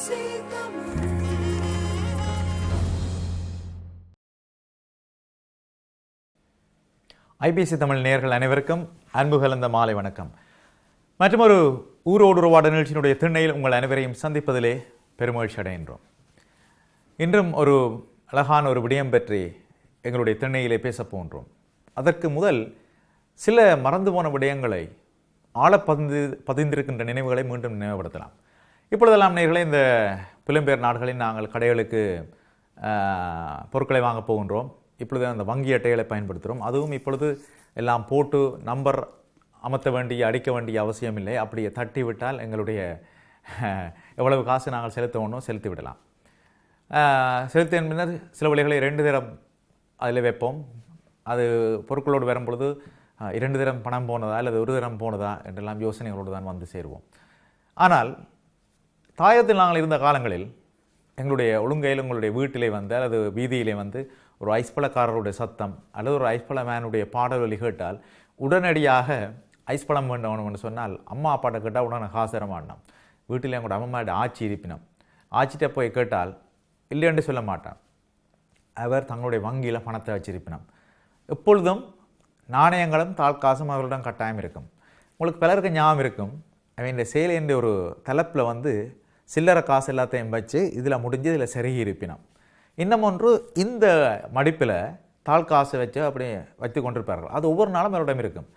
IBC Tamil நேயர்கள் அனைவருக்கும் அன்பு கலந்த மாலை வணக்கம். மற்றொரு ஊரோடு உருவாட நிகழ்ச்சியினுடைய திண்ணையில் உங்கள் அனைவரையும் சந்திப்பதிலே பெருமகிழ்ச்சி அடைகின்றோம். இன்றும் ஒரு அழகான ஒரு விடயம் பற்றி எங்களுடைய திண்ணையிலே பேச போன்றோம். அதற்கு முதல் சில மறந்து போன விடயங்களை பதிந்திருக்கின்ற நினைவுகளை மீண்டும் நினைவுபடுத்தலாம். இப்பொழுதெல்லாம் நேயர்களே, இந்த புலம்பெயர் நாடுகளில் நாங்கள் கடைகளுக்கு பொருட்களை வாங்க போகின்றோம். இப்பொழுது அந்த வங்கி அட்டைகளை பயன்படுத்துகிறோம். அதுவும் இப்பொழுது எல்லாம் போட்டு நம்பர் அமர்த்த வேண்டிய அடிக்க வேண்டிய அவசியம் இல்லை. அப்படியே தட்டி விட்டால் எங்களுடைய எவ்வளவு காசு நாங்கள் செலுத்த வேணும் செலுத்தி விடலாம். செலுத்திய பின்னர் சில வழிகளை 2 தரம் அதில் வைப்போம். அது பொருட்களோடு வரும்பொழுது 2 தரம் பணம் போனதா அல்லது 1 தரம் போனதா என்றெல்லாம் யோசனைகளோடு தான் வந்து சேருவோம். ஆனால் தாயத்தில் நாங்கள் இருந்த காலங்களில் எங்களுடைய ஒழுங்கையில் உங்களுடைய வீட்டிலே வந்து அல்லது வீதியிலே வந்து ஒரு ஐஸ்பழக்காரருடைய சத்தம் அல்லது ஒரு ஐஸ்பழ மேனுடைய பாடல் ஒலி கேட்டால் உடனடியாக ஐஸ்பழம் வேண்டவனு சொன்னால் அம்மா அப்பாட்ட கேட்டால் உடனே காசர மாட்டோம். வீட்டில் எங்களோட அம்மாட்ட ஆட்சி இருப்பினோம். ஆட்சிட்ட போய் கேட்டால் இல்லைன்னு சொல்ல மாட்டான். அவர் தங்களுடைய வங்கியில் பணத்தை வச்சிருப்பினோம். எப்பொழுதும் நாணயங்களும் தாழ்காசும் அவர்களிடம் கட்டாயம் இருக்கும். உங்களுக்கு பலருக்கு ஞாபகம் இருக்கும், அவன் செயல் என்ற ஒரு தலைப்பில் வந்து சில்லறை காசு எல்லாத்தையும் வச்சு இதில் முடிஞ்சு இதில் செருகி இருப்பினோம். இன்னும் ஒன்று, இந்த மடிப்பில் தாழ் காசை வச்சு அப்படி வைத்து கொண்டிருப்பார்கள். அது ஒவ்வொரு நாளும் அவரிடம் இருக்கும்.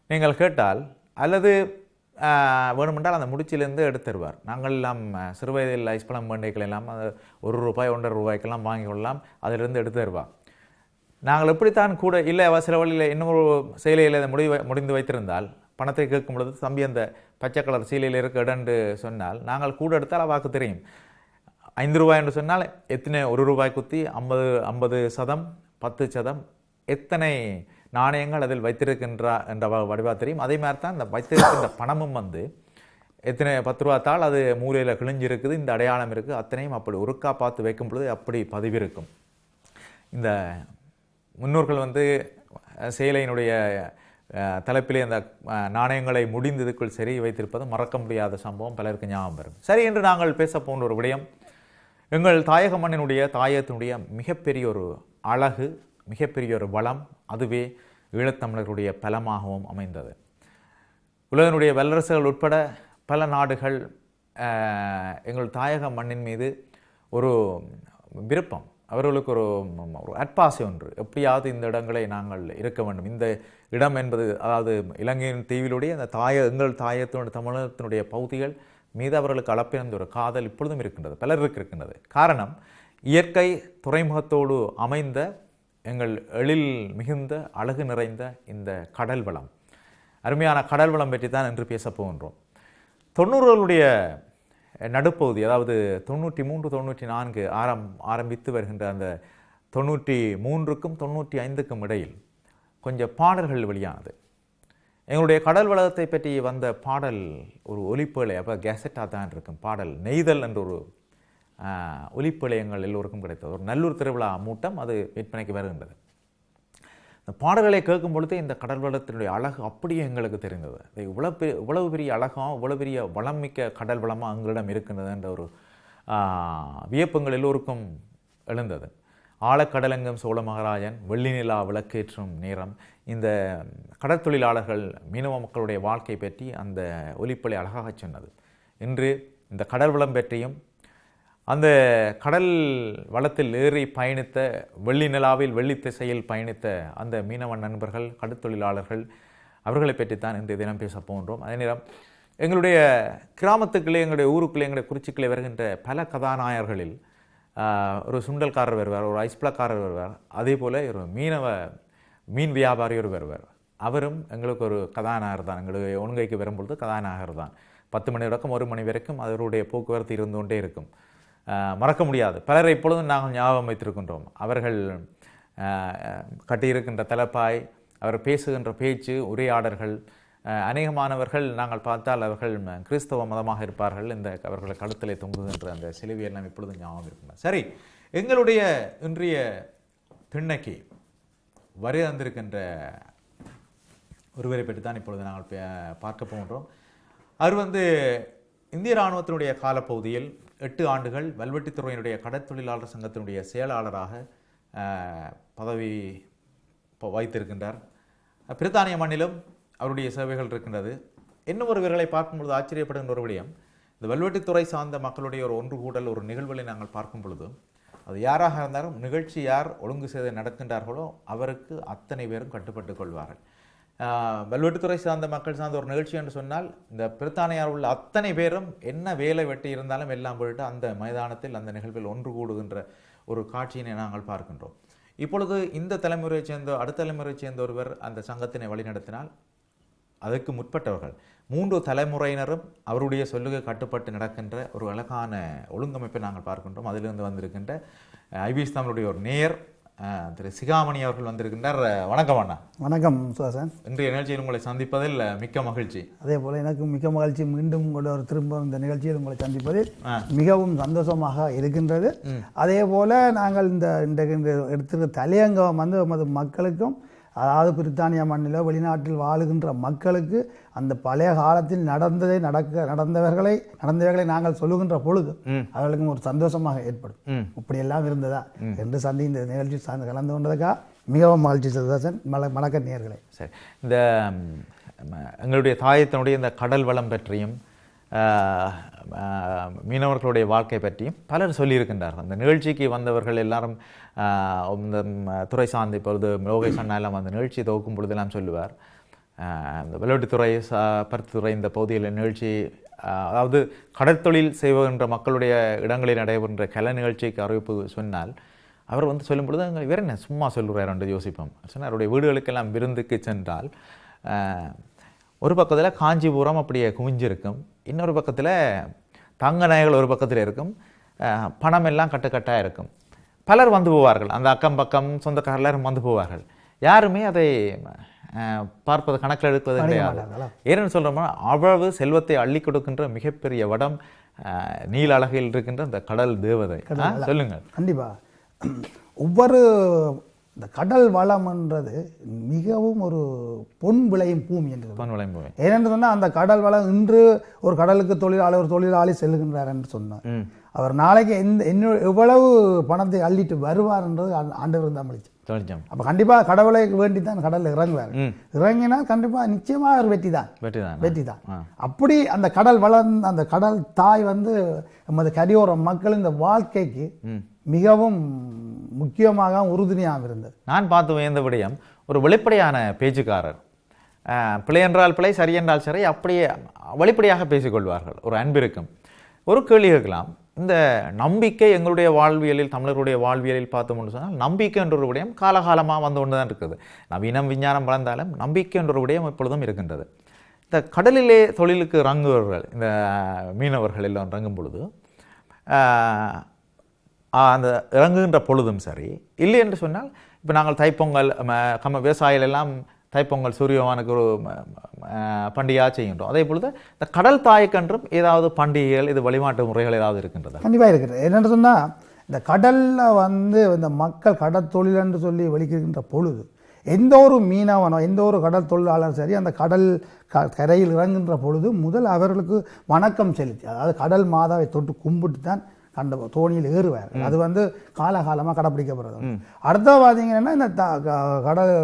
நீங்கள் கேட்டால் அல்லது வேணுமென்றால் அந்த முடிச்சிலேருந்து எடுத்துருவார். நாங்கள் எல்லாம் சிறு வயதில் ஐஸ்பழம் வேண்டைகள் எல்லாம் ₹1 1.5 ரூபாய்க்கெல்லாம் வாங்கி கொள்ளலாம். அதிலிருந்து எடுத்து தருவார். நாங்கள் எப்படித்தான் கூட இல்லை சில வழியில் இன்னொரு செயலியில் அதை முடிந்து வைத்திருந்தால் பணத்தை கேட்கும் பொழுது தம்பி அந்த பச்சை கலர் சீலையில் இருக்க இடன்று சொன்னால் நாங்கள் கூட எடுத்தால் அவாக்கு தெரியும். ₹5 என்று சொன்னால் எத்தனை ₹1 குத்தி 50%, 10% எத்தனை நாணயங்கள் அதில் வைத்திருக்கின்றா என்ற வடிவா தெரியும். அதே மாதிரி தான் இந்த வைத்திருக்கின்ற பணமும் வந்து எத்தனை ₹10 தாள் அது மூலையில் கிழிஞ்சிருக்குது, இந்த அடையாளம் இருக்குது, அத்தனையும் அப்படி ஒருக்கா பார்த்து வைக்கும் பொழுது அப்படி பதிவிருக்கும். இந்த முன்னோர்கள் வந்து செயலையினுடைய தலைப்பிலே அந்த நாணயங்களை முடிந்ததுக்குள் சரி வைத்திருப்பது மறக்க முடியாத சம்பவம் பலருக்கு ஞாபகம் வரும். சரி, என்று நாங்கள் பேச போன்ற ஒரு விடயம் எங்கள் தாயக மண்ணினுடைய தாயத்தினுடைய மிகப்பெரிய ஒரு அழகு, மிகப்பெரிய ஒரு வளம், அதுவே ஈழத்தமிழர்களுடைய பலமாகவும் அமைந்தது. உலகினுடைய வல்லரசுகள் உட்பட பல நாடுகள் எங்கள் தாயக மண்ணின் மீது ஒரு விருப்பம், அவர்களுக்கு ஒரு அட்பாசை ஒன்று, எப்படியாவது இந்த இடங்களை நாங்கள் இருக்க வேண்டும். இந்த இடம் என்பது அதாவது இலங்கையின் தீவிலுடைய அந்த எங்கள் தாயத்தினுடைய தமிழகத்தினுடைய பகுதிகள் மீது அவர்களுக்கு அளப்பிறந்த ஒரு காதல் இப்பொழுதும் இருக்கின்றது, பலருக்கு இருக்கின்றது. காரணம், இயற்கை துறைமுகத்தோடு அமைந்த எங்கள் எழில் மிகுந்த அழகு நிறைந்த இந்த கடல் வளம், அருமையான கடல் வளம் பற்றி தான் என்று பேச போகின்றோம். 90களுடைய நடுப்பகுதி, அதாவது 93, 94 ஆரம்பித்து வருகின்ற அந்த 93க்கும் 95க்கும் இடையில் கொஞ்சம் பாடல்கள் வெளியானது. எங்களுடைய கடல் வளத்தை பற்றி வந்த பாடல் ஒரு ஒலிப்பேழை, அப்போ கேசட்டாக தான் இருக்கும் பாடல். நெய்தல் என்ற ஒரு ஒலிப்பேழை எங்கள் எல்லோருக்கும் கிடைத்தது. ஒரு நல்லூர் திருவிழா மூட்டம் அது விற்பனைக்கு வருகின்றது. இந்த பாடல்களை கேட்கும் பொழுது இந்த கடல் வளத்தினுடைய அழகு அப்படியே எங்களுக்கு தெரிந்தது. இவ்வளவு பெரிய அழகாக, இவ்வளவு பெரிய வளம் மிக்க கடல் வளமாக எங்களிடம் இருக்கின்றது என்ற ஒரு வியப்புங்கள் எல்லோருக்கும் எழுந்தது. ஆழக்கடலங்கம் சோழ மகாராஜன், வெள்ளி நிலா விளக்கேற்றும் நேரம், இந்த கடற்தொழிலாளர்கள் மீனவ மக்களுடைய வாழ்க்கை பற்றி அந்த ஒலிப்பலை அழகாக சொன்னது. இன்று இந்த கடல் வளம் பற்றியும் அந்த கடல் வளத்தில் ஏறி பயணித்த, வெள்ளி நிலாவில் வெள்ளி திசையில் பயணித்த அந்த மீனவ நண்பர்கள், கடற்தொழிலாளர்கள், அவர்களை பற்றித்தான் இன்றைய தினம் பேச போகின்றோம். அதே நேரம் எங்களுடைய கிராமத்துக்குள்ளே, எங்களுடைய ஊருக்குள்ளே, எங்களுடைய குறிச்சிக்குள்ளே வருகின்ற பல கதாநாயகர்களில் ஒரு சுண்டல்காரர் வருவார், ஒரு ஐஸ்பழக்காரர் வருவார், அதே போல் ஒரு மீன் வியாபாரி ஒரு வருவார். அவரும் எங்களுக்கு ஒரு கதாநாயகர் தான். எங்களுடைய ஒழுங்கைக்கு வரும்பொழுது கதாநாயகர் தான். 10 மணி வரைக்கும் 1 மணி வரைக்கும் அவருடைய போக்குவரத்து இருந்து கொண்டே இருக்கும். மறக்க முடியாது. பலரை இப்பொழுதும் நாங்கள் ஞாபகம் வைத்திருக்கின்றோம். அவர்கள் கட்டியிருக்கின்ற தலைப்பாய், அவர் பேசுகின்ற பேச்சு, உரையாடல்கள், அநேகமானவர்கள் நாங்கள் பார்த்தால் அவர்கள் கிறிஸ்தவ மதமாக இருப்பார்கள். இந்த அவர்கள் கழுத்திலே தொங்குகின்ற அந்த சிலுவையெல்லாம் இப்பொழுதும் ஞாபகம் இருக்கின்றன. சரி, எங்களுடைய இன்றைய திண்ணைக்கு வரி தந்திருக்கின்ற ஒருவரை பற்றி தான் இப்பொழுது நாங்கள் பார்க்க போகின்றோம். அவர் இந்திய இராணுவத்தினுடைய காலப்பகுதியில் 8 ஆண்டுகள் வல்வெட்டித்துறையினுடைய கடற்தொழிலாளர் சங்கத்தினுடைய செயலாளராக பதவி வைத்திருக்கின்றார். பிரித்தானிய மண்ணிலும் அவருடைய சேவைகள் இருக்கின்றது. இன்னும் ஒருவர்களை பார்க்கும்பொழுது ஆச்சரியப்படுகின்ற ஒரு விடயம், இந்த வல்வெட்டித்துறை சார்ந்த மக்களுடைய ஒரு ஒன்று கூடல் ஒரு நிகழ்வுகளை நாங்கள் பார்க்கும் பொழுது அது யாராக இருந்தாலும் நிகழ்ச்சி யார் ஒழுங்கு செய்து நடக்கின்றார்களோ அவருக்கு அத்தனை பேரும் கட்டுப்பட்டுக் கொள்வார்கள். வல்வெட்டித்துறை சார்ந்த மக்கள் சார்ந்த ஒரு நிகழ்ச்சி என்று சொன்னால் இந்த பிரித்தானியார் உள்ள அத்தனை பேரும் என்ன வேலை வெட்டி இருந்தாலும் எல்லாம் போயிட்டு அந்த மைதானத்தில் அந்த நிகழ்வில் ஒன்று கூடுகின்ற ஒரு காட்சியினை நாங்கள் பார்க்கின்றோம். இப்பொழுது இந்த தலைமுறையைச் சேர்ந்த அடுத்த தலைமுறையைச் சேர்ந்த ஒருவர் அந்த சங்கத்தினை வழிநடத்தினால் அதற்கு முற்பட்டவர்கள் 3 தலைமுறையினரும் அவருடைய சொல்லுக்கு கட்டுப்பட்டு நடக்கின்ற ஒரு அழகான ஒழுங்கமைப்பை நாங்கள் பார்க்கின்றோம். அதிலிருந்து வந்திருக்கின்ற ஐபிஎஸ் தமிழுடைய ஒரு நேர் திரு சிகாமணி அவர்கள் வந்திருக்கின்றார். வணக்கம் அண்ணா. வணக்கம் சுவாசன். இன்றைய நிகழ்ச்சியில் உங்களை சந்திப்பதில் மிக்க மகிழ்ச்சி. அதே போல் எனக்கு மிக்க மகிழ்ச்சி. மீண்டும் ஒரு திரும்ப இந்த நிகழ்ச்சியில் உங்களை சந்திப்பதில் மிகவும் சந்தோஷமாக இருக்கின்றது. அதே போல் நாங்கள் இந்த எடுத்துக்கிற தலையங்கம் வந்து நமது மக்களுக்கும், அதாவது பிரித்தானியா மண்ணிலோ வெளிநாட்டில் வாழுகின்ற மக்களுக்கு அந்த பழைய காலத்தில் நடந்தவைகளை நாங்கள் சொல்லுகின்ற பொழுது அவர்களுக்கும் ஒரு சந்தோஷமாக ஏற்படும். இப்படியெல்லாம் இருந்ததா என்று இந்த நிகழ்ச்சி கலந்து கொண்டதுக்காக மிகவும் மகிழ்ச்சி சந்தோஷன். வணக்க நேயர்களே. சரி, இந்த எங்களுடைய தாயத்தினுடைய இந்த கடல் வளம் பற்றியும் மீனவர்களுடைய வாழ்க்கை பற்றியும் பலர் சொல்லியிருக்கின்றார்கள். அந்த நிகழ்ச்சிக்கு வந்தவர்கள் எல்லாரும் இந்த துறை சார்ந்த இப்பொழுது லோகேஷ் அண்ணா எல்லாம் அந்த நிகழ்ச்சி தொகுக்கும் பொழுதெல்லாம் சொல்லுவார், இந்த விளையாட்டுத்துறை பருத்தித்துறை இந்த பகுதியில் நிகழ்ச்சி, அதாவது கடற்தொழில் செய்கின்ற மக்களுடைய இடங்களில் நடைபெறுகின்ற கலை நிகழ்ச்சிக்கு அறிவிப்பு சொன்னால் அவர் வந்து சொல்லும் பொழுது அங்கே வேறு என்ன சும்மா சொல்லுறார் என்று யோசிப்போம். சொன்னால் அவருடைய வீடுகளுக்கெல்லாம் விருந்துக்கு சென்றால் ஒரு பக்கத்தில் காஞ்சிபுரம் அப்படியே குவிஞ்சிருக்கும், இன்னொரு பக்கத்தில் தங்க நகைகள் ஒரு பக்கத்தில் இருக்கும், பணம் எல்லாம் கட்டுக்கட்டாக இருக்கும். பலர் வந்து போவார்கள், அந்த அக்கம் பக்கம் சொந்தக்காரர் எல்லாரும் வந்து போவார்கள். யாருமே அதை பார்ப்பது கணக்கில் எடுப்பது கிடையாது. ஏன்னு சொல்கிறோம்னா அவ்வளவு செல்வத்தை அள்ளி கொடுக்கின்ற மிகப்பெரிய வடம் நீல அழகில் இருக்கின்ற இந்த கடல் தேவதை. சொல்லுங்கள். கண்டிப்பாக ஒவ்வொரு இந்த கடல் வளம்ன்றது மிகவும் ஒரு பொன் விளையும் பூமி என்று பொன் விளையும் பூமி. ஏனென்று சொன்னால் அந்த கடல் வளம் இன்று ஒரு கடலுக்கு தொழிலாளி செல்லுகின்றார் என்று சொன்னார். அவர் நாளைக்கு எவ்வளவு பணத்தை அள்ளிட்டு வருவார் என்றது ஆண்டவர் தான் மலிச்சு. அப்போ கண்டிப்பாக கடவுளை வேண்டி தான் கடலில் இறங்குவார். இறங்கினால் கண்டிப்பாக நிச்சயமாக அவர் வெற்றி தான். அப்படி அந்த கடல் வளம், அந்த கடல் தாய் வந்து நமது கரையோர மக்கள் இந்த வாழ்க்கைக்கு மிகவும் முக்கியமாக உறுதுணையாக இருந்தது. நான் பார்த்து வியந்த விடயம், ஒரு வெளிப்படையான பேச்சுக்காரர், பிழை என்றால் பிழை, சரி என்றால் சரி, அப்படியே வெளிப்படையாக பேசிக்கொள்வார்கள். ஒரு அன்பு இருக்கும். ஒரு கேள்வி கேட்கலாம், இந்த நம்பிக்கை எங்களுடைய வாழ்வியலில், தமிழர்களுடைய வாழ்வியலில் பார்த்தோம்னு சொன்னால் நம்பிக்கை என்ற ஒரு விடயம் காலகாலமாக வந்து கொண்டு தான் இருக்குது. நவீனம் விஞ்ஞானம் வளர்ந்தாலும் நம்பிக்கை என்ற ஒரு விடயம் எப்பொழுதும் இருக்கின்றது. இந்த கடலிலே தொழிலுக்கு இறங்குவர்கள், இந்த மீனவர்கள் எல்லாம் இறங்கும் பொழுது அந்த இறங்குகின்ற பொழுதும் சரி, இல்லை என்று சொன்னால் இப்போ நாங்கள் தைப்பொங்கல் விவசாயிகள் எல்லாம் தைப்பொங்கல் சூரியவானுக்கு ஒரு பண்டிகையாக செய்கின்றோம். அதே பொழுது இந்த கடல் தாய்க்கன்றும் ஏதாவது பண்டிகைகள், இது வழிபாட்டு முறைகள் ஏதாவது இருக்கின்றது? கண்டிப்பாக இருக்குது. என்னென்னு சொன்னால் இந்த கடலில் வந்து இந்த மக்கள் கடற்தொழில் என்று சொல்லி வெளிக்கின்ற பொழுது எந்த ஒரு மீனவனோ எந்த ஒரு கடல் தொழிலாளர் சரி அந்த கடல் கரையில் இறங்குகின்ற பொழுது முதல் அவர்களுக்கு வணக்கம் செலுத்தி, அதாவது கடல் மாதாவை தொட்டு கும்பிட்டு தான் அந்த தோணியில் ஏறுவார். அது வந்து காலகாலமாக கடைப்பிடிக்கப்படுறது. அடுத்த பார்த்தீங்கன்னா இந்த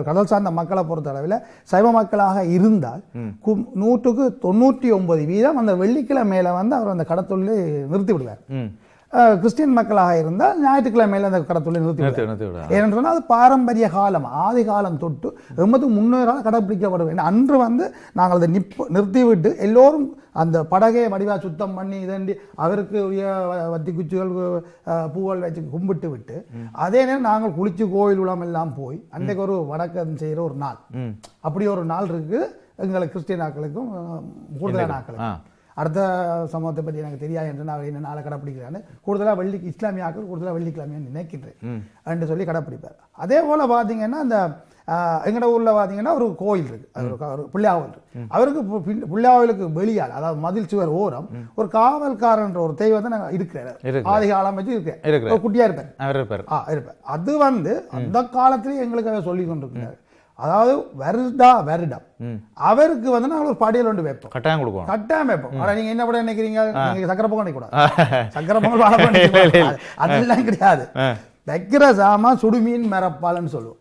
கடல் சார்ந்த மக்களை பொறுத்த அளவில் சைவ மக்களாக இருந்தால் 199% அந்த வெள்ளிக்கிழமையில வந்து அவர் அந்த கடற்தொழிலை நிறுத்தி விடுவார். கிறிஸ்டியன் மக்களாக இருந்தால் ஞாயிற்றுக்கிழமையில அந்த கடற்தொழிலை நிறுத்தி விடுவார். ஏன்னு சொன்னால் அது பாரம்பரிய காலம், ஆதி காலம் தொட்டு எமது முன்னோரால் கடைப்பிடிக்கப்படும். அன்று வந்து நாங்கள் அதை நிறுத்திவிட்டு எல்லோரும் அந்த படகையை வடிவா சுத்தம் பண்ணி இதண்டி அவருக்கு வத்தி குச்சிகள் பூவல் வச்சு கும்பிட்டு விட்டு அதே நேரம் நாங்கள் குளிச்சு கோயில் உளம் எல்லாம் போய் அன்றைக்கு ஒரு வணக்கம் செய்கிற ஒரு நாள், அப்படி ஒரு நாள் இருக்கு எங்களுக்கு கிறிஸ்டியன் ஆக்களுக்கும் கூடுதலான ஆக்களுக்கும். அடுத்த சமூகத்தை பற்றி எனக்கு தெரியாது என்று நான் என்ன நாளை கடைப்பிடிக்கிறான்னு கூடுதலாக இஸ்லாமிய ஆக்கள் கூடுதலாக வெள்ளிக்கிழமைன்னு நினைக்கின்றேன் என்று சொல்லி கடைப்பிடிப்பார். அதே போல் பார்த்தீங்கன்னா அந்த எங்களோட ஊரில் பார்த்தீங்கன்னா ஒரு கோயில் இருக்குது, ஒரு பிள்ளையாவில் இருக்குது. அவருக்கு பிள்ளையாவிலுக்கு வெளியால், அதாவது மதில் சுவர் ஓரம் ஒரு காவல்காரன்ற ஒரு தெய்வத்தை நாங்கள் இருக்கிறார், ஆதி காலம் வச்சு இருக்கிறேன், குட்டியாக இருப்பார். அது வந்து அந்த காலத்திலேயே எங்களுக்கு அதை சொல்லி கொண்டிருக்கிறார். அதாவது வருடம் அவருக்கு வந்து நாங்கள் ஒரு படையல் ஒன்று வைப்போம், கட்டாயம் கொடுப்போம், கட்டாயம் வைப்போம். ஆனால் நீங்க என்ன பண்ண நினைக்கிறீங்க, நீங்க சக்கரை பொங்கல் நினைக்கூடாது, சக்கரை பொங்கல் வாழைப்பழம் அதெல்லாம் கிடையாது. வைக்கிற சாமான் சுடுமீன் மிரப்பால்னு சொல்லுவோம்.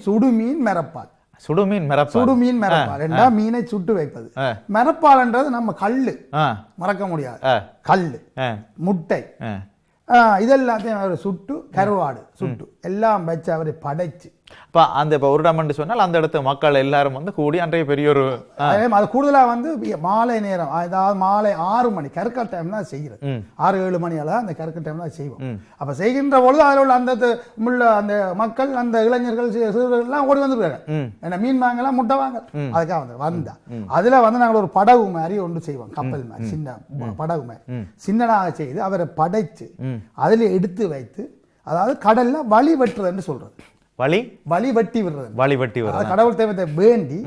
சுடுமீன் மிரப்பால், சுடுமீன் மிரப்பால் என்றா மீனை சுட்டு வைப்பது. மிரப்பால்ன்றது நம்ம கல்லு, மறக்க முடியாது, கல்லு, முட்டை, இதெல்லாத்தையும் அவர் சுட்டு, கருவாடு சுட்டு எல்லாம் வச்சு அவரை படைச்சு. இப்போ அந்த இப்போ ஒரு இடம்னு சொன்னால் அந்த இடத்து மக்கள் எல்லாரும் வந்து கூடி அன்றைய பெரிய ஒரு அது கூடுதலாக வந்து மாலை நேரம், அதாவது மாலை 6 மணி கற்கல் டைம் தான் செய்கிறது. 6-7 மணி அளவு அந்த கற்கல் டைம் தான் செய்வோம். அப்போ செய்கின்ற பொழுது அதில் உள்ள அந்த மக்கள், அந்த இளைஞர்கள், சிறுவர்கள்லாம் ஓடி வந்துருக்காங்க. ஏன்னா மீன் வாங்கலாம், முட்டை வாங்க, அதுக்காக வந்தா அதில் வந்து நாங்கள் ஒரு படகு மாதிரி ஒன்று செய்வோம், கப்பல் மாதிரி, சின்ன படகு மாதிரி சின்னதாக செய்து அவரை படைச்சு அதில் எடுத்து வைத்து, அதாவது கடல்ல வழி வெட்டுறதுன்னு சொல்றது, வழி வெட்டி விடுறது. கடவுள் தெய்வத்தை வேண்டி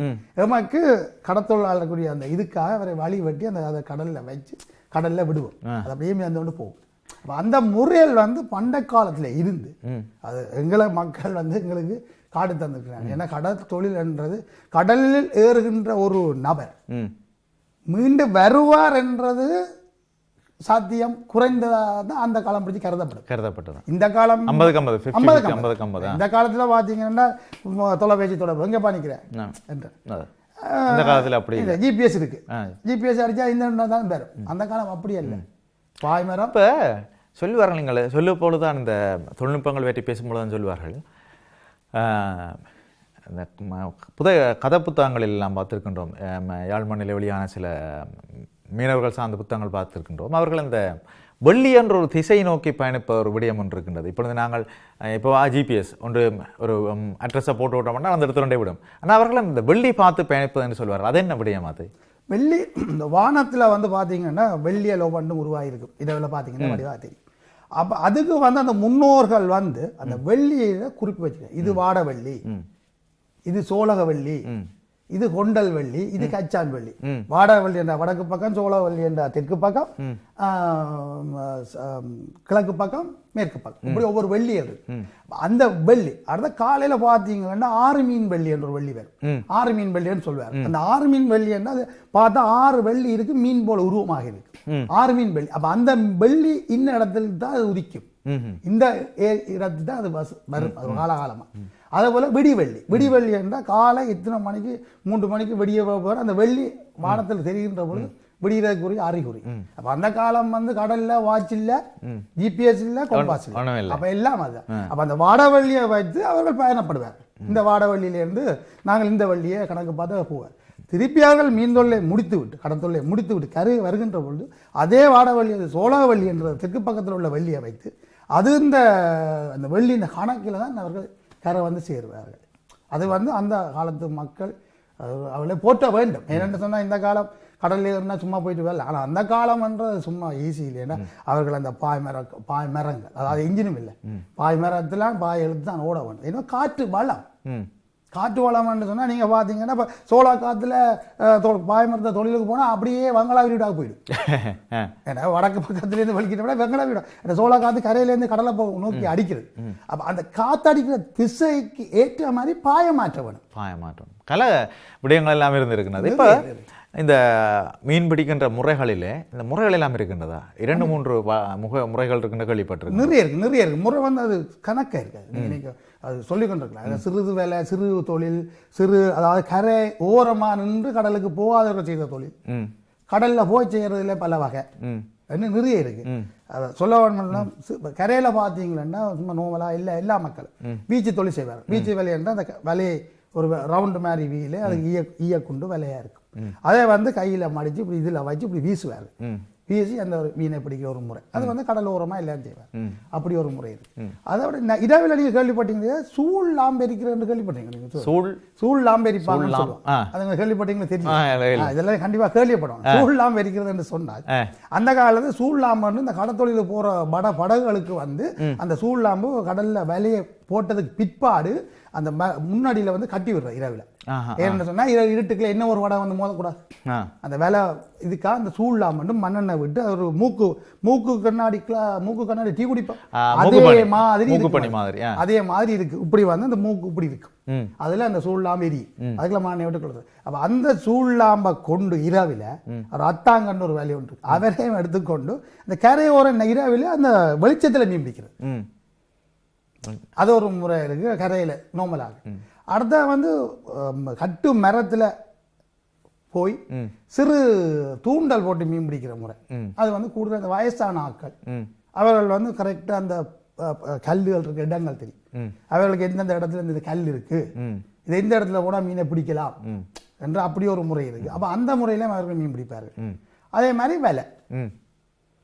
எமக்கு கடத்தொழிலாளர்களுடைய அந்த இதுக்காக அவரை வழி வெட்டி அந்த கடல்ல வச்சு கடல்ல விடுவோம். அது அப்படியே அந்த போகும். அந்த முறையில் வந்து பண்ட காலத்துல இருந்து அது எங்களை மக்கள் வந்து எங்களுக்கு காட்டு தந்துருக்கிறாங்க. ஏன்னா கடல் தொழில் என்றது, கடலில் ஏறுகின்ற ஒரு நபர் மீண்டும் வருவார் என்றது சாத்தியம் குறைந்ததான் அந்த காலம் பிடிச்சி கருதப்பட்டது. இந்த காலம் 50-50. இந்த காலத்துல பாத்தீங்கன்னா தொலைபேசி தொடர்பு எங்க பண்ணிக்கிறேன் என்ற இந்த காலத்துல அப்படி ஜிபிஎஸ் இருக்கு, ஜிபிஎஸ் அடிச்சா இந்த தான் வரும். அந்த காலம் அப்படி இல்லை. பாய்மரம் இப்ப சொல்லுவார்கள், நீங்கள் சொல்லும் பொழுதுதான் இந்த தொழில்நுட்பங்கள் பற்றி பேசும்பொழுது தான் சொல்லுவார்கள், இந்த புதிய கதை புத்தகங்களில் எல்லாம் பார்த்துருக்கின்றோம், யாழ்மண்ணில் வெளியான சில மீனவர்கள் சார்ந்த புத்தகங்கள் பார்த்துருக்கின்றோம். அவர்கள் அந்த வெள்ளி என்ற ஒரு திசை நோக்கி பயணிப்ப ஒரு விடயம் ஒன்று இருக்கின்றது. இப்பொழுது நாங்கள் இப்போ ஜிபிஎஸ் ஒன்று ஒரு அட்ரஸை போட்டு விட்டோம்னா அந்த இடத்துல விடும். ஆனால் அவர்கள் அந்த வெள்ளி பார்த்து பயணிப்பது என்று சொல்வார்கள். அது என்ன விடயம்? அது வெள்ளி இந்த வானத்தில் வந்து பார்த்தீங்கன்னா வெள்ளிய லோபண்டு உருவாகிருக்கும். இதில் பார்த்தீங்கன்னா வடிவாக தெரியும். அப்போ அதுக்கு வந்து அந்த முன்னோர்கள் வந்து அந்த வெள்ளியை குறிப்பு வச்சுக்க, இது வாட வெள்ளி, இது சோழக வெள்ளி, இது கொண்டல் வெள்ளி, இது கச்சான் வெள்ளி. வாடவள்ளி என்ற வடக்கு பக்கம், சோழவள்ளி என்ற தெற்கு பக்கம், கிழக்கு பக்கம், மேற்கு பக்கம், இப்படி ஒவ்வொரு வெள்ளி அது. அந்த வெள்ளி அடுத்த காலையில பாத்தீங்கன்னா 6 மீன் வெள்ளி என்ற ஒரு வெள்ளி வரும். 6 மீன் வெள்ளின்னு சொல்லுவார். அந்த 6 மீன் வெள்ளி என்ன பார்த்தா 6 வெள்ளி இருக்கு, மீன் போல உருவமாக இருக்கு, 6 மீன் வெள்ளி. அப்ப அந்த வெள்ளி இந்த இடத்துல தான் அது உதிக்கும், இந்த இடத்துல தான் அது வரும் காலகாலமா. அதே போல விடிவெள்ளி என்றால் காலை இத்தனை மணிக்கு 3 மணிக்கு வெடிய போகிற அந்த வெள்ளி வானத்தில் தெரிகின்ற பொழுது விடியறதுக்குரிய அறிகுறி. அப்ப அந்த காலம் வந்து கடல்ல வாட்ச் இல்ல, ஜிபிஎஸ் இல்ல, கொம்பாஸ் இல்ல, அப்ப எல்லாம் அதுதான். அப்ப அந்த வாடவள்ளியை வைத்து அவர்கள் பயணப்படுவார். இந்த வாடவள்ளியிலிருந்து நாங்கள் இந்த வள்ளியை கணக்கு பார்த்து போவார். திருப்பியார்கள் மீன் தொல்லை முடித்துவிட்டு, கடற்தொல்லை முடித்துவிட்டு கரை வருகின்ற பொழுது அதே வாடவள்ளி, அது சோழவள்ளி என்ற தெற்கு பக்கத்தில் உள்ள வெள்ளியை வைத்து அது அந்த வெள்ளியின் கணக்கில் தான் அவர்கள் கரை வந்து சேருவார்கள். அது வந்து அந்த காலத்து மக்கள் அவளை போற்ற வேண்டும். ஏன்னு சொன்னால் இந்த காலம் கடலில் ஏறினா சும்மா போயிட்டு வரல. ஆனால் அந்த காலம்ன்றது சும்மா ஈஸி இல்லை. ஏன்னா அவர்கள் அந்த பாய்மரங்கள், அதாவது இன்ஜினும் இல்லை, பாய்மரத்தில் பாய் எழுத்து தான் ஓட வேண்டும். ஏன்னா காற்று வளம்னு சொன்னால் நீங்கள் பார்த்தீங்கன்னா இப்போ சோழா காற்றுல பாய்மரத்தை தொழிலுக்கு போனால் அப்படியே வங்களா வீடாக போயிடும். ஏன்னா வடக்கு பக்கத்துலேருந்து வலிக்கிட்ட வெங்கலா வீடு, அந்த சோழா காற்று கரையிலேருந்து கடலை நோக்கி அடிக்கிறது. அப்போ அந்த காற்று அடிக்கிற திசைக்கு ஏற்ற மாதிரி பாயமாற்ற வேணும். கல விடயங்கள் எல்லாம் இருந்திருக்கிறது. இப்போ இந்த மீன் பிடிக்கின்ற முறைகளிலே இந்த முறைகள் எல்லாம் இருக்கின்றதா? 2-3 முறைகள் இருக்குன்னு கேள்விப்பட்டிருக்கு. நிறைய இருக்கு முறை வந்து அது கணக்காக இருக்காது. அது சொல்லிக் கொண்டிருக்கலாம். சிறிது வேலை, சிறு தொழில், அதாவது கரை ஓரமாக நின்று கடலுக்கு போகாதவர்கள் செய்த தொழில், கடல்ல போய் செய்யறதுல பல வகை இன்னும் நிறைய இருக்கு. அதை சொல்ல வேணும்னா கரையில பார்த்தீங்கன்னா சும்மா நோமலா இல்லை, எல்லா மக்களும் பீச்சு தொழில் செய்வார். பீச்சு வேலை என்றால் அந்த வலையை ஒரு ரவுண்டு மாதிரி வீல அதுக்கு ஈயக்குண்டு விலையா இருக்கும். அதே வந்து கையில மடிச்சு இப்படி இதுல வச்சு இப்படி வீசுவாரு. வீசி அந்த மீனை பிடிக்கிற ஒரு முறை, அது வந்து கடலோரமா எல்லாம் செய்வார். அப்படி ஒரு முறை இருக்கு. அதோட இரவில் நீங்க கேள்விப்பட்டீங்க சூழ் லாம்பெரிக்கிறது கேள்விப்பட்டீங்க? சூழ் லாம்பெரிப்பாங்க அது கேள்விப்பட்டீங்களா? தெரியும், இதெல்லாம் கண்டிப்பா கேள்விப்படும். சூழ் லாம்பெரிக்கிறது என்று சொன்னால் அந்த காலத்துல சூழ் லாம்பு இந்த கடத்தொழில போற படகுகளுக்கு வந்து அந்த சூழ் லாம்பு கடல்ல வலையை போட்டதுக்கு பிற்பாடு அந்த முன்னாடியில வந்து கட்டி விடுற இரவுல. ஏன்னு சொன்னா இருட்டுக்குள்ள என்ன ஒரு வடை வந்து மோதக்கூடாது, அந்த வேலை இதுக்காக அந்த சூழ்லாம் மட்டும் மண்ணெண்ணெய் விட்டு ஒரு மூக்கு கண்ணாடி டீ குடிப்போம், அதே மாதிரி இருக்கு. இப்படி வந்து அந்த மூக்கு இப்படி இருக்கும். அதுல அந்த சூழ்லாம்பு எரி அதுக்குள்ள மானை விட்டு கொடுத்து அப்ப அந்த சூழ்லாம்பை கொண்டு இரவில ஒரு அத்தாங்கன்னு ஒரு வேலையை உண்டு அவரையும் எடுத்துக்கொண்டு அந்த கரையோர இரவில அந்த வெளிச்சத்துல மீன் பிடிக்கிறது அது ஒரு முறை இருக்கு கரையில நோமலாக அடுத்த வந்து கட்டு மரத்துல போய் சிறு தூண்டல் போட்டு மீன் பிடிக்கிற முறை அது வந்து கூடுதல் அந்த வயசான ஆட்கள் அவர்கள் வந்து கரெக்டா அந்த கல்லுகள் இருக்கு இடங்கள் தெரியும் அவர்களுக்கு எந்தெந்த இடத்துல இந்த கல் இருக்கு இது எந்த இடத்துல கூட மீனை பிடிக்கலாம் என்று அப்படி ஒரு முறை இருக்கு அப்ப அந்த முறையில அவர்கள் மீன் பிடிப்பார்கள் அதே மாதிரி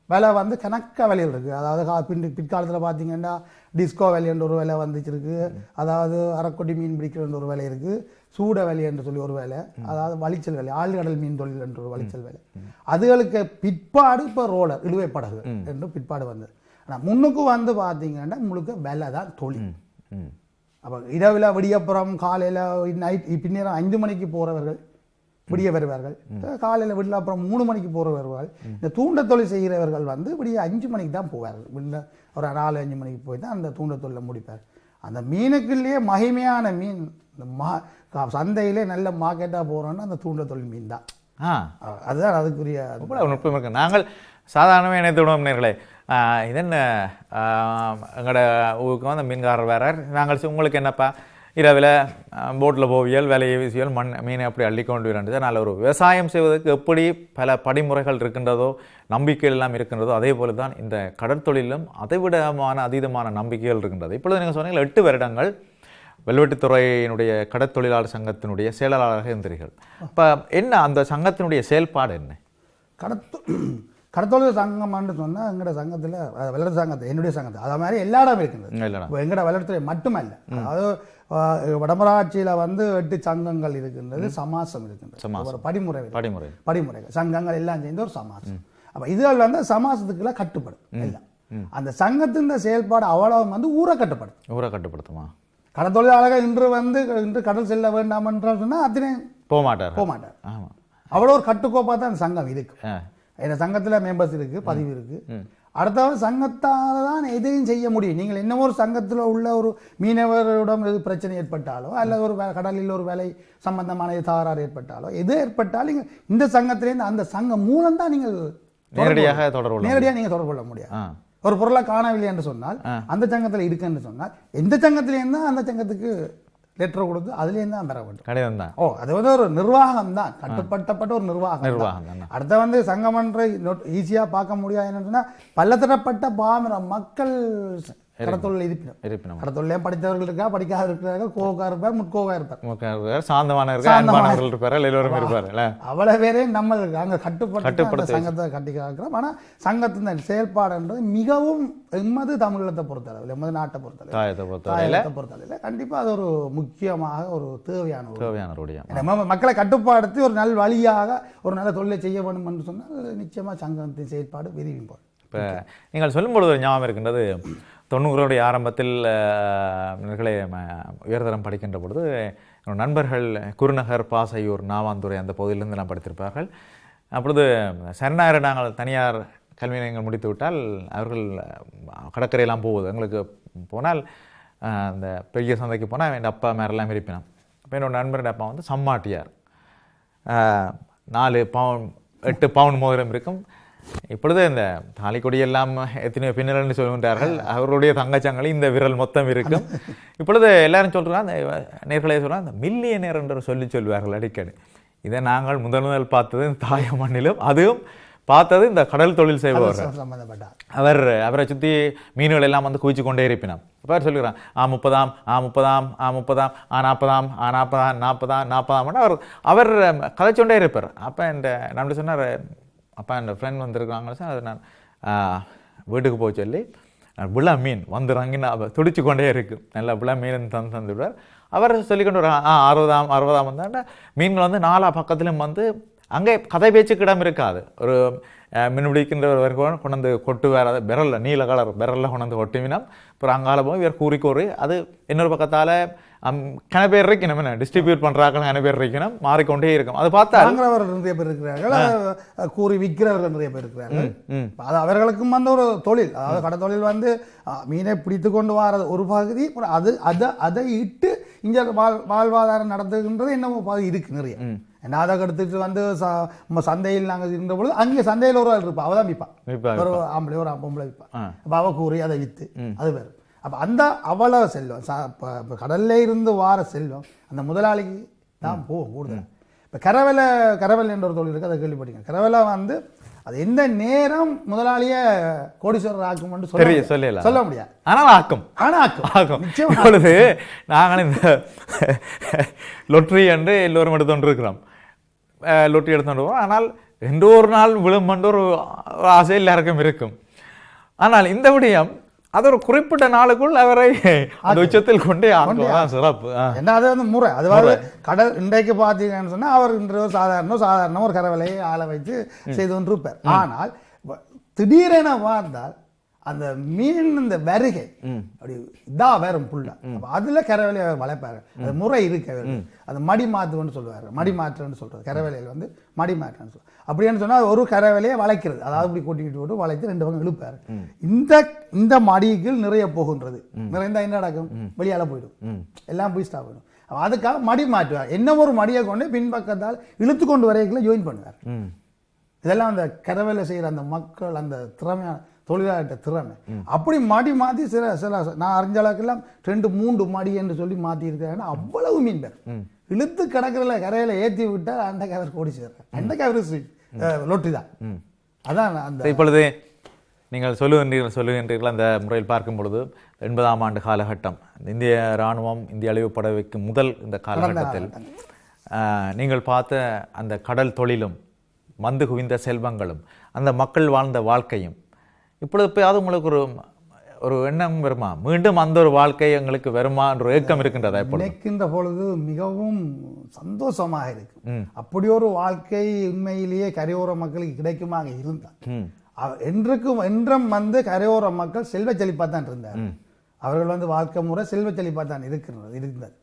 விலை வந்து கணக்க விலைகள் இருக்குது அதாவது பிற்காலத்தில் பார்த்தீங்கன்னா டிஸ்கோ விலைன்ற ஒரு விலை வந்துச்சிருக்கு அதாவது அரைக்கொட்டி மீன் பிடிக்கிற ஒரு விலை இருக்குது சூட விலை என்று சொல்லி ஒரு வேலை அதாவது வலிச்சல் வேலை ஆழ்கடல் மீன் தொழில் என்ற ஒரு வலிச்சல் வேலை அதுகளுக்கு பிற்பாடு இப்போ ரோலர் இழுவை படகு என்று பிற்பாடு வந்தது ஆனால் முன்னுக்கு வந்து பார்த்தீங்கன்னா முழுக்க விலை தான் தொழில் அப்போ இரவில் விடியப்புறம் காலையில் நைட் பின்னேரம் 5 மணிக்கு போகிறவர்கள் விடிய வருவார்கள் காலையில் விடல அப்புறம் 3 மணிக்கு போகிறவர்கள் இந்த தூண்ட தொழில் செய்கிறவர்கள் வந்து விடிய 5 மணிக்கு தான் போவார்கள் விடல ஒரு 4-5 மணிக்கு போய் தான் அந்த தூண்ட தொழிலை முடிப்பார் அந்த மீனுக்குள்ளேயே மகிமையான மீன் இந்த சந்தையிலே நல்ல மார்க்கெட்டாக போகிறோன்னா அந்த தூண்ட தொழில் மீன் தான் அதுதான் அதுக்குரிய நுட்பம் இருக்கு நாங்கள் சாதாரணமாக இணைத்து விடுவோம் நேர்களே இதென்ன எங்களோட ஊருக்கு வந்து மீன்காரர் வேறார் நாங்கள் உங்களுக்கு என்னப்பா இரவில் போட்டில் போவியல் வேலையை வீசியல் மீனை அப்படி அள்ளிக்கொண்டு வரேன் அதனால் ஒரு விவசாயம் செய்வதற்கு எப்படி பல படிமுறைகள் இருக்கின்றதோ நம்பிக்கைகள் எல்லாம் இருக்கின்றதோ அதே போல தான் இந்த கடற்தொழிலும் அதைவிடமான அதீதமான நம்பிக்கைகள் இருக்கின்றது இப்பொழுது நீங்கள் சொன்னீங்க 8 வருடங்கள் வெல்வெட்டித்துறையினுடைய கடற்தொழிலாளர் சங்கத்தினுடைய செயலாளராக இருந்தீர்கள் இப்போ என்ன அந்த சங்கத்தினுடைய செயல்பாடு என்ன கடற்தொழில் சங்கம்னு சொன்னால் எங்களோட சங்கத்தில் வளர்ச்சி சங்கத்தை என்னுடைய சங்கத்தை அது மாதிரி எல்லா இடம் இருக்கின்றது எங்களோட வளர்த்துறை மட்டுமல்ல அதாவது வடமராட்சியில் வந்து 8 சங்கங்கள் இருக்கின்றது சமாசம் இருக்கின்றது ஒரு படிமுறைகள் சங்கங்கள் எல்லாம் சேர்ந்து ஒரு சமாசம் அப்போ இதுகள் வந்து சமாசத்துக்குள்ள கட்டுப்படும் எல்லாம் அந்த சங்கத்தின் செயல்பாடு அவ்வளவு வந்து ஊரை கட்டுப்படுத்துமா கடற்தொழிலாளர்கள் இன்று கடல் செல்ல வேண்டாம் என்று சொன்னால் அத்தனை போக மாட்டார் அவ்வளோ ஒரு கட்டுக்கோப்பாக தான் அந்த சங்கம் இருக்கு இந்த சங்கத்தில் மெம்பர்ஸ் இருக்கு பதிவு இருக்கு அடுத்தவங்க சங்கத்தால் தான் எதையும் செய்ய முடியும் நீங்கள் என்ன ஒரு சங்கத்தில் உள்ள ஒரு மீனவரிடம் எது பிரச்சனை ஏற்பட்டாலோ அல்லது ஒரு கடலில் ஒரு வேலை சம்பந்தமான தகராறு ஏற்பட்டாலோ எது ஏற்பட்டாலும் நீங்கள் இந்த சங்கத்திலேருந்து அந்த சங்கம் மூலம் தான் நீங்கள் நேரடியாக நீங்கள் தொடர்பு கொள்ள முடியாது ஒரு பொருளை காணவில்லை என்று சொன்னால் அந்த சங்கத்தில் இருக்குன்னு சொன்னால் எந்த சங்கத்திலேருந்து அந்த சங்கத்துக்கு லெட்டர் கொடுத்து அதுலேருந்து தான் பெற வேண்டும் கடிதம் தான் அது வந்து ஒரு நிர்வாகம் தான் கட்டுப்பட்டப்பட்ட ஒரு நிர்வாகம் அடுத்த வந்து சங்கமன்றை ஈஸியாக பார்க்க முடியாது என்னன்னு சொன்னால் பலதரப்பட்ட பாமர மக்கள் கடத்தொழில் இருப்பினும் கடத்தொழிலையும் படித்தவர்கள் இருக்கா படிக்காத இருக்கிறார்கள் கோவக்கா இருப்பார் முட்கோவா இருப்பார் சாந்தமான இருப்பார்கள் எல்லோரும் இருப்பார்கள் அவ்வளவு பேரே நம்ம அங்கே கட்டுப்பட்ட சங்கத்தை கட்டிக்கிறோம் ஆனால் சங்கத்தின் செயல்பாடுன்றது மிகவும் எம்மது தமிழகத்தை பொறுத்தளவில் எம்மது நாட்டை பொறுத்தளவில் கண்டிப்பாக அது ஒரு முக்கியமாக ஒரு தேவையான மக்களை கட்டுப்பாடுத்தி ஒரு நல் வழியாக ஒரு நல்ல தொழிலை செய்ய வேண்டும் என்று சொன்னால் நிச்சயமாக சங்கத்தின் செயல்பாடு விரிவி போகும் இப்போ நீங்கள் சொல்லும்பொழுது ஒரு ஞாபகம் இருக்கின்றது 90களுடைய ஆரம்பத்தில் உயர்தரம் படிக்கின்ற பொழுது நண்பர்கள் குருநகர் பாசையூர் நாவாந்துறை அந்த பகுதியிலிருந்து எல்லாம் படித்திருப்பார்கள் அப்பொழுது சரணாயிரம் நாங்கள் தனியார் கல்வி நிலையங்கள் முடித்து விட்டால் அவர்கள் கடற்கரையெல்லாம் போகுது எங்களுக்கு போனால் அந்த பெரிய சந்தைக்கு போனால் என் அப்பா மேரெல்லாம் இருப்பினான் அப்போ என்னோட நண்பருடைய அப்பா வந்து சம்மாட்டியார் 4 பவுன் 8 பவுன் மோதிரம் இருக்கும் இப்பொழுது இந்த தாலிக்கொடி எல்லாம் எத்தனையோ பின்னல்னு சொல்கின்றார்கள் அவருடைய தங்கச்சங்களில் இந்த விரல் மொத்தம் இருக்கும் இப்பொழுது எல்லாரும் சொல்கிறாங்க நேர்களே சொல்கிறாங்க அந்த மில்லியனர் என்று சொல்லுவார்கள் அடிக்கடி இதை நாங்கள் முதல் பார்த்தது இந்த தாய மண்ணிலும் அதுவும் பார்த்தது இந்த கடல் தொழில் செய்பவர்கள் அவரை சுற்றி மீன்கள் எல்லாம் வந்து குவிச்சு கொண்டே இருப்பினான் அப்போ அவர் சொல்லுகிறான் 30ஆம் 30ஆம் 40ஆம் 40ஆம் அவர் கதைச்சொண்டே இருப்பார் அப்போ இந்த நம்மள சொன்னார் அப்போ என் ஃப்ரெண்ட் வந்திருக்காங்க சார் அது நான் வீட்டுக்கு போக சொல்லி விழா மீன் வந்துடுறாங்கன்னு அவள் துடிச்சு கொண்டே இருக்குது நல்லா விழா மீன் தந்து விடுவார் அவர் சொல்லிக்கொண்டு வர 60ஆம் வந்தாண்ட மீன்கள் வந்து 4 பக்கத்துலையும் வந்து அங்கே கதை பேச்சுக்கு இடம் இருக்காது ஒரு மீன் பிடிக்கின்றவர் கொண்டு வந்து கொட்டு வேறு விரலில் நீல கலர் விரலில் கொண்டு வந்து கொட்டி மீனம் அப்புறம் அங்கால போய் இவர் கூறி அது இன்னொரு பக்கத்தால் கன பேர் இருக்கணும் என்ன டிஸ்ட்ரிபியூட் பண்ணுறாங்க கன பேர் இருக்கணும் மாறிக்கொண்டே இருக்கும் அது பார்த்தா நிறைய பேர் இருக்கிறார்கள் கூறி விற்கிறவர்கள் நிறைய பேர் இருக்கிறார்கள் அது அவர்களுக்கும் வந்து ஒரு தொழில் அதாவது கடை தொழில் வந்து மீனை பிடித்து கொண்டு வர்றது ஒரு பகுதி அதை இட்டு இங்கே வாழ்வாதாரம் நடத்துகின்றது என்னமோ பாதி இருக்கு நிறைய. என்ன அதை எடுத்துட்டு வந்து சந்தையில் நாங்கள் இருந்த பொழுது அங்கே சந்தையில் ஒரு ஆள் இருப்பா, அவள் தான் விற்பான், ஒரு ஆம்பளை ஒரு பொம்பளை விற்பான். அப்போ அவள் கூறி அதை விற்று அது வேறு. அப்போ அந்த அவ்வளோ செல்வம் இப்போ கடல்ல இருந்து வார செல்வம் அந்த முதலாளிக்கு தான் போகும் கூடுதல். இப்போ கரவல் என்ற ஒரு தொழில் இருக்குது, அதை கேள்விப்பட்டீங்க. கரவலை வந்து அது எந்த நேரம் முதலாளிய கோடீஸ்வரர் ஆக்கும் சொல்ல முடியாது, ஆனால் ஆக்கும். இப்பொழுது நாங்கள் இந்த லொட்ரி என்று எல்லோரும் எடுத்துக்கொண்டு இருக்கிறோம், லொட்ரி எடுத்துக்கொண்டு போவோம். ஆனால் எந்த ஒரு நாள் விழும் என்று ஒரு ஆசை எல்லாருக்கும் இருக்கும். ஆனால் இந்த விடயம் அது ஒரு குறிப்பிட்ட நாளுக்குள் அவரை அந்த உச்சத்தில் கொண்டே ஆகுதான் சிறப்பு. என்ன அது வந்து முறை. அது கடல் இன்றைக்கு பார்த்தீங்கன்னு சொன்னால் அவர் இன்று சாதாரண ஒரு கரவலையை ஆளை வச்சு செய்து கொண்டு இருப்பார். ஆனால் திடீரென பார்த்தால் அந்த மீன் இந்த வருகை அப்படி இதாக வேறும் புல்லா அதில் கரவலையை வளைப்பாரு. அது முறை இருக்கு. அது மடி மாற்றுன்னு சொல்லுவார், மடி மாற்றுன்னு சொல்கிறது. கரவலையில் வந்து மடி மாற்றுன்னு சொல்லுவார். அப்படின்னு சொன்னால் ஒரு கரவலையை வளைக்கிறது, அதாவது இப்படி கொட்டிக்கிட்டு போட்டு வளைத்து 2 பக்கம் இழுப்பார். இந்த மடிக்குள் நிறைய போகின்றது, நிறைந்தா என்ன நடக்கும், வெளியால போயிடும், எல்லாம் போய் ஸ்டாப் ஆகிடும். அதுக்காக மடி மாற்றுவார். என்ன ஒரு மடியை கொண்டு பின்பக்கத்தால் இழுத்து கொண்டு வரைக்குள்ள ஜாயின் பண்ணுவார். இதெல்லாம் அந்த கரவலை செய்கிற அந்த மக்கள் அந்த திறமையான தொழிலாளர்கிட்ட திறமை. அப்படி மாடி மாற்றி சில நான் அறிஞ்ச அளவுக்கெல்லாம் 2-3 மடி என்று சொல்லி மாற்றி இருக்கிறாங்கன்னா அவ்வளவு மீன் பேர் இழுத்து கிடக்கிறல கரையில ஏற்றி விட்டால் அன்றைக்கு அவர் கோடி சேர்றார். அன்றைக்கு அவர் லொட்டி தான். அதான் அந்த இப்பொழுது நீங்கள் சொல்லுகின்றீர்கள் அந்த முறையில் பார்க்கும் பொழுது 80ஆம் ஆண்டு காலகட்டம் இந்திய இராணுவம் இந்திய அழிவுப்பட வைக்கும் முதல் இந்த காலகட்டத்தில் நீங்கள் பார்த்த அந்த கடல் தொழிலும் வந்து குவிந்த செல்வங்களும் அந்த மக்கள் வாழ்ந்த வாழ்க்கையும் இப்பொழுது அது உங்களுக்கு ஒரு எண்ணம் வருமா, மீண்டும் அந்த ஒரு வாழ்க்கை எங்களுக்கு வருமா என்ற ஏக்கம் இருக்கின்றதா? நினைக்கின்ற பொழுது மிகவும் சந்தோஷமாக இருக்கு. அப்படி ஒரு வாழ்க்கை உண்மையிலேயே கரையோர மக்களுக்கு கிடைக்குமாக இருந்தால் என்றும் வந்து கரையோர மக்கள் செல்வ செழிப்பாக தான் இருந்தார். அவர்கள் வந்து வாழ்க்கை முறை செல்வ செழிப்பாக தான் இருந்தது.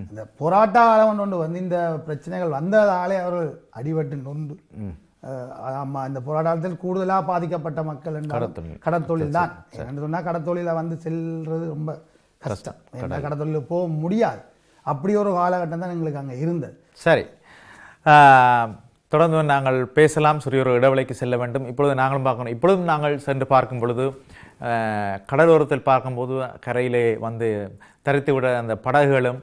இந்த போராட்ட ஆளவன் ஒன்று வந்து இந்த பிரச்சனைகள் வந்ததாலே அவர்கள் அடிபட்டு நொந்து இந்த போராட்டத்தில் கூடுதலாக பாதிக்கப்பட்ட மக்கள் கடற்தொழில் தான். என்று சொன்னால் கடற்தொழில வந்து செல்றது ரொம்ப கஷ்டம், கடற்தொழில் போக முடியாது. அப்படி ஒரு காலகட்டம் தான் எங்களுக்கு அங்கே இருந்தது. சரி, தொடர்ந்து நாங்கள் பேசலாம். சிறிய ஒரு இடைவெளிக்கு செல்ல வேண்டும். இப்பொழுது நாங்களும் பார்க்கணும். இப்பொழுதும் நாங்கள் சென்று பார்க்கும் பொழுது கடலோரத்தில் பார்க்கும்போது கரையிலே வந்து தரித்துவிட அந்த படகுகளும்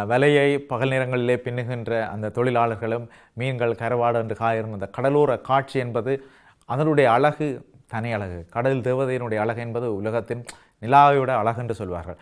வலையை பகல் நேரங்களிலே பின்னுகின்ற அந்த தொழிலாளர்களும் மீன்கள் கரவாடு என்று காயிருந்த அந்த கடலோர காட்சி என்பது அதனுடைய அழகு தனி அழகு. கடல் தேவதையினுடைய அழகு என்பது உலகத்தின் நிலாவையோட அழகு என்று சொல்வார்கள்.